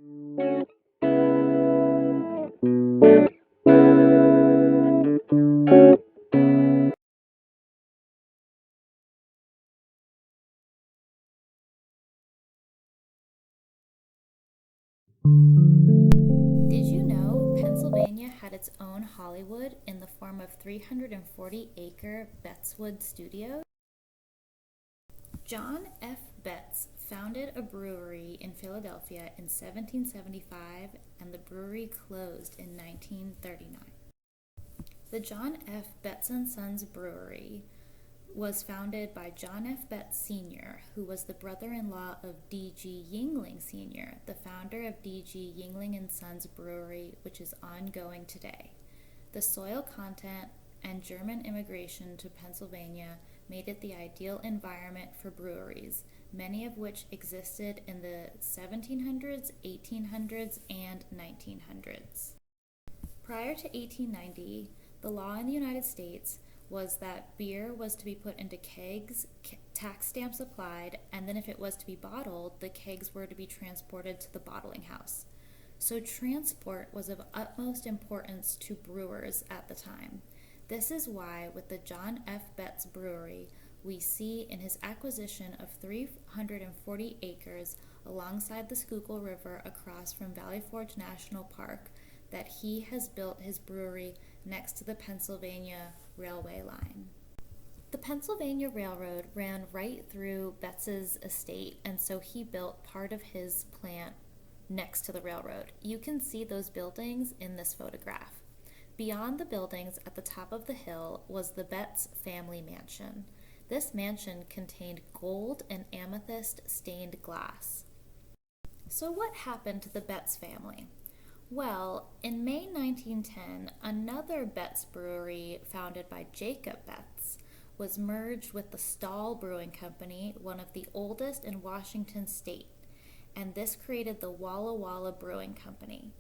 Did you know Pennsylvania had its own Hollywood in the form of 340-acre Betzwood Studio? John F. Betz founded a brewery in Philadelphia in 1775, and the brewery closed in 1939. The John F. Betz and Sons Brewery was founded by John F. Betz Sr., who was the brother-in-law of D.G. Yuengling Sr., the founder of D.G. Yuengling and Sons Brewery, which is ongoing today. The soil content and German immigration to Pennsylvania made it the ideal environment for breweries, many of which existed in the 1700s, 1800s, and 1900s. Prior to 1890, the law in the United States was that beer was to be put into kegs, tax stamps applied, and then if it was to be bottled, the kegs were to be transported to the bottling house. So transport was of utmost importance to brewers at the time. This is why with the John F. Betz Brewery, we see in his acquisition of 340 acres alongside the Schuylkill River across from Valley Forge National Park that he has built his brewery next to the Pennsylvania Railway line. The Pennsylvania Railroad ran right through Betz's estate, and so he built part of his plant next to the railroad. You can see those buildings in this photograph. Beyond the buildings at the top of the hill was the Betz family mansion. This mansion contained gold and amethyst stained glass. So what happened to the Betz family? Well, in May 1910, another Betz brewery founded by Jacob Betz was merged with the Stahl Brewing Company, one of the oldest in Washington state, and this created the Walla Walla Brewing Company.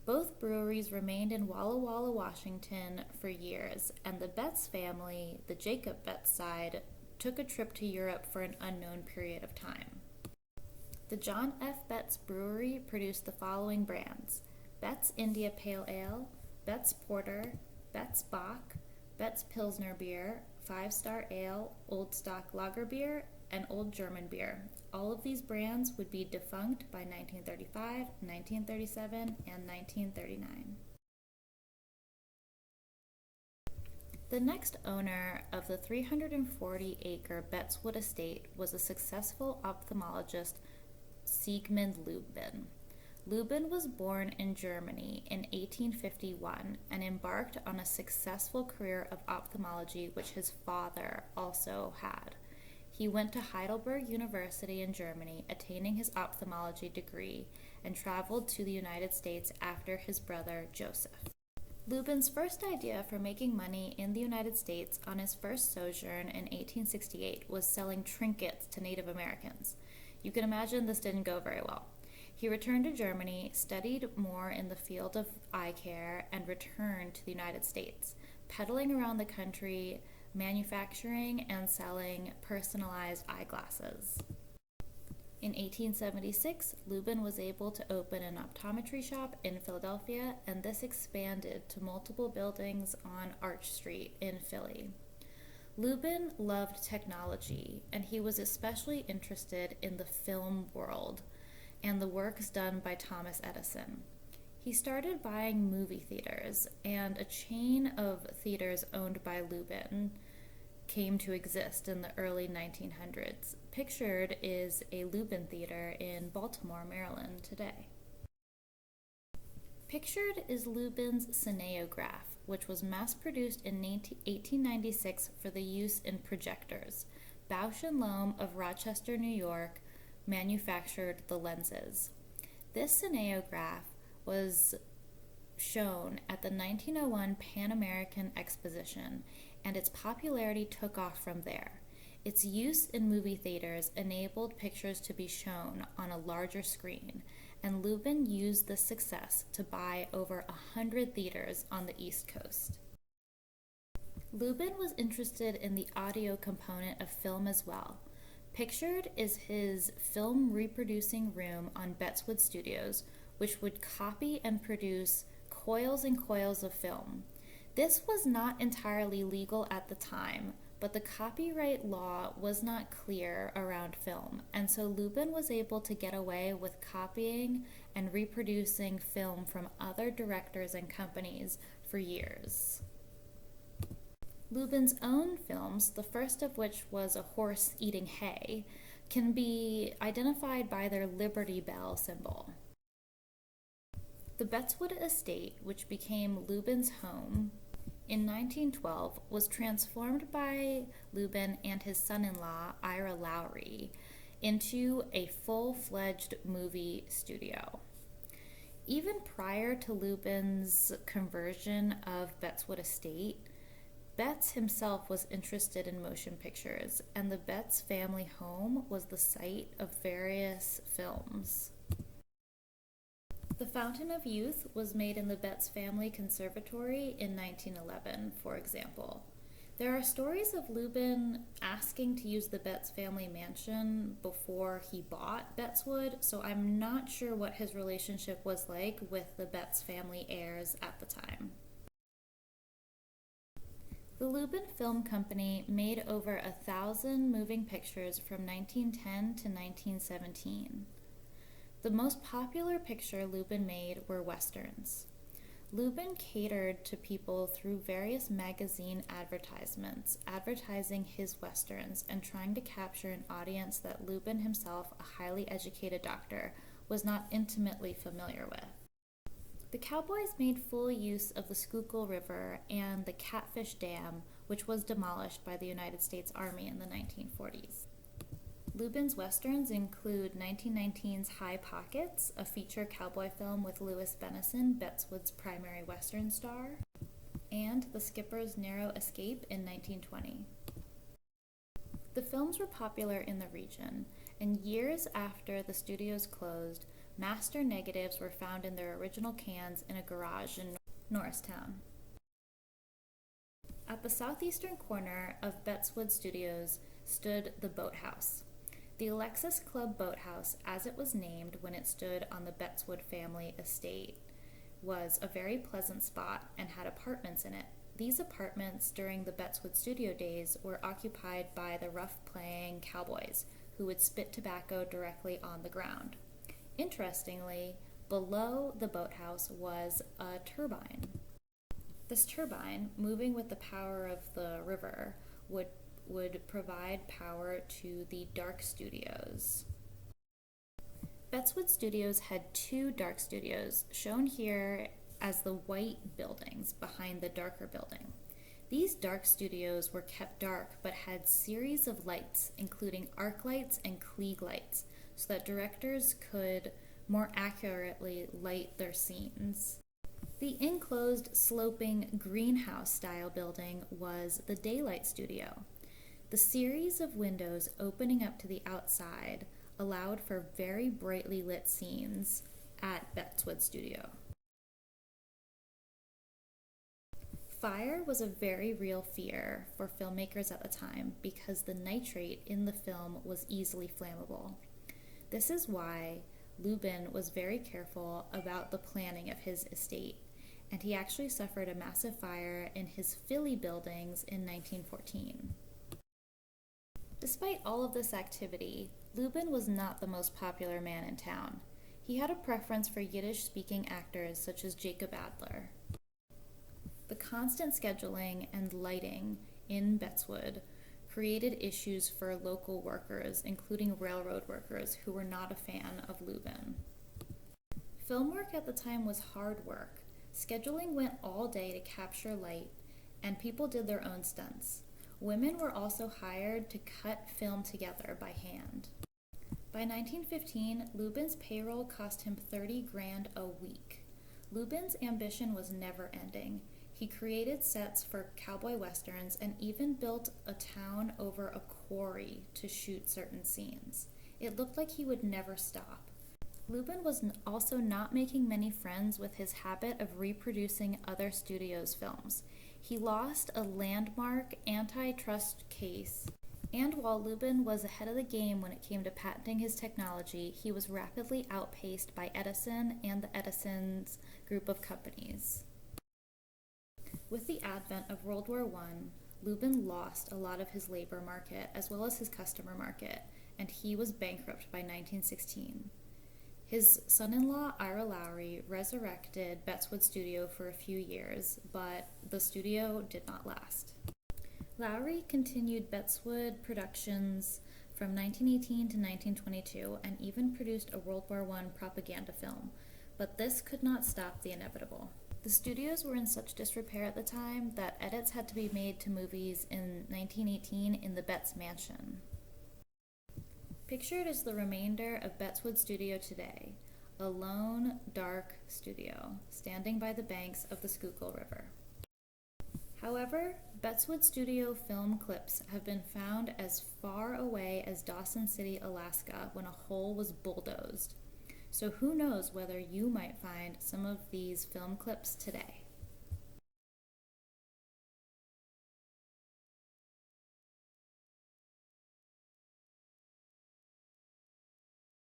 Both breweries remained in Walla Walla, Washington for years, and the Betz family, the Jacob Betz side, took a trip to Europe for an unknown period of time. The John F. Betz Brewery produced the following brands: Betz India Pale Ale, Betz Porter, Betz Bock, Betz Pilsner Beer, 5-Star Ale, Old Stock Lager Beer, and Old German Beer. All of these brands would be defunct by 1935, 1937, and 1939. The next owner of the 340-acre Betzwood estate was a successful ophthalmologist, Siegmund Lubin. Lubin was born in Germany in 1851 and embarked on a successful career of ophthalmology, which his father also had. He went to Heidelberg University in Germany, attaining his ophthalmology degree, and traveled to the United States after his brother Joseph. Lubin's first idea for making money in the United States on his first sojourn in 1868 was selling trinkets to Native Americans. You can imagine this didn't go very well. He returned to Germany, studied more in the field of eye care, and returned to the United States, peddling around the country, manufacturing and selling personalized eyeglasses. In 1876, Lubin was able to open an optometry shop in Philadelphia, and this expanded to multiple buildings on Arch Street in Philly. Lubin loved technology, and he was especially interested in the film world and the works done by Thomas Edison. He started buying movie theaters, and a chain of theaters owned by Lubin came to exist in the early 1900s. Pictured is a Lubin theater in Baltimore, Maryland today. Pictured is Lubin's cineograph, which was mass-produced in 1896 for the use in projectors. Bausch & Lomb of Rochester, New York, manufactured the lenses. This cineograph was shown at the 1901 Pan American Exposition, and its popularity took off from there. Its use in movie theaters enabled pictures to be shown on a larger screen, and Lubin used this success to buy over 100 theaters on the East Coast. Lubin was interested in the audio component of film as well. Pictured is his film reproducing room on Betzwood Studios, which would copy and produce coils and coils of film. This was not entirely legal at the time, but the copyright law was not clear around film, and so Lubin was able to get away with copying and reproducing film from other directors and companies for years. Lubin's own films, the first of which was a horse eating hay, can be identified by their Liberty Bell symbol. The Betzwood estate, which became Lubin's home in 1912, was transformed by Lubin and his son-in-law, Ira Lowry, into a full-fledged movie studio. Even prior to Lubin's conversion of Betzwood estate, Betz himself was interested in motion pictures, and the Betz family home was the site of various films. The Fountain of Youth was made in the Betz family conservatory in 1911, for example. There are stories of Lubin asking to use the Betz family mansion before he bought Betzwood, so I'm not sure what his relationship was like with the Betz family heirs at the time. The Lubin Film Company made over 1,000 moving pictures from 1910 to 1917. The most popular picture Lubin made were westerns. Lubin catered to people through various magazine advertisements, advertising his westerns and trying to capture an audience that Lubin himself, a highly educated doctor, was not intimately familiar with. The Cowboys made full use of the Schuylkill River and the Catfish Dam, which was demolished by the United States Army in the 1940s. Lubin's westerns include 1919's High Pockets, a feature cowboy film with Louis Bennison, Betzwood's primary western star, and The Skipper's Narrow Escape in 1920. The films were popular in the region, and years after the studios closed, master negatives were found in their original cans in a garage in Norristown. At the southeastern corner of Betzwood Studios stood the boathouse. The Alexis Club Boathouse, as it was named when it stood on the Betzwood family estate, was a very pleasant spot and had apartments in it. These apartments during the Betzwood studio days were occupied by the rough-playing cowboys who would spit tobacco directly on the ground. Interestingly, below the boathouse was a turbine. This turbine, moving with the power of the river, would provide power to the dark studios. Betzwood Studios had 2 dark studios, shown here as the white buildings behind the darker building. These dark studios were kept dark but had series of lights, including arc lights and Klieg lights, so that directors could more accurately light their scenes. The enclosed, sloping, greenhouse-style building was the daylight studio. The series of windows opening up to the outside allowed for very brightly lit scenes at Betzwood Studio. Fire was a very real fear for filmmakers at the time because the nitrate in the film was easily flammable. This is why Lubin was very careful about the planning of his estate, and he actually suffered a massive fire in his Philly buildings in 1914. Despite all of this activity, Lubin was not the most popular man in town. He had a preference for Yiddish-speaking actors such as Jacob Adler. The constant scheduling and lighting in Betzwood created issues for local workers, including railroad workers, who were not a fan of Lubin. Film work at the time was hard work. Scheduling went all day to capture light, and people did their own stunts. Women were also hired to cut film together by hand. By 1915, Lubin's payroll cost him $30,000 a week. Lubin's ambition was never ending. He created sets for cowboy westerns and even built a town over a quarry to shoot certain scenes. It looked like he would never stop. Lubin was also not making many friends with his habit of reproducing other studios' films. He lost a landmark antitrust case And while Lubin was ahead of the game when it came to patenting his technology, he was rapidly outpaced by Edison and the Edison's group of companies. With the advent of World War I, Lubin lost a lot of his labor market as well as his customer market, and he was bankrupt by 1916. His son-in-law, Ira Lowry, resurrected Betzwood Studio for a few years, but the studio did not last. Lowry continued Betzwood productions from 1918 to 1922 and even produced a World War I propaganda film, but this could not stop the inevitable. The studios were in such disrepair at the time that edits had to be made to movies in 1918 in the Betz mansion. Pictured is the remainder of Betzwood Studio today, a lone, dark studio standing by the banks of the Schuylkill River. However, Betzwood Studio film clips have been found as far away as Dawson City, Alaska, when a hole was bulldozed. So who knows whether you might find some of these film clips today.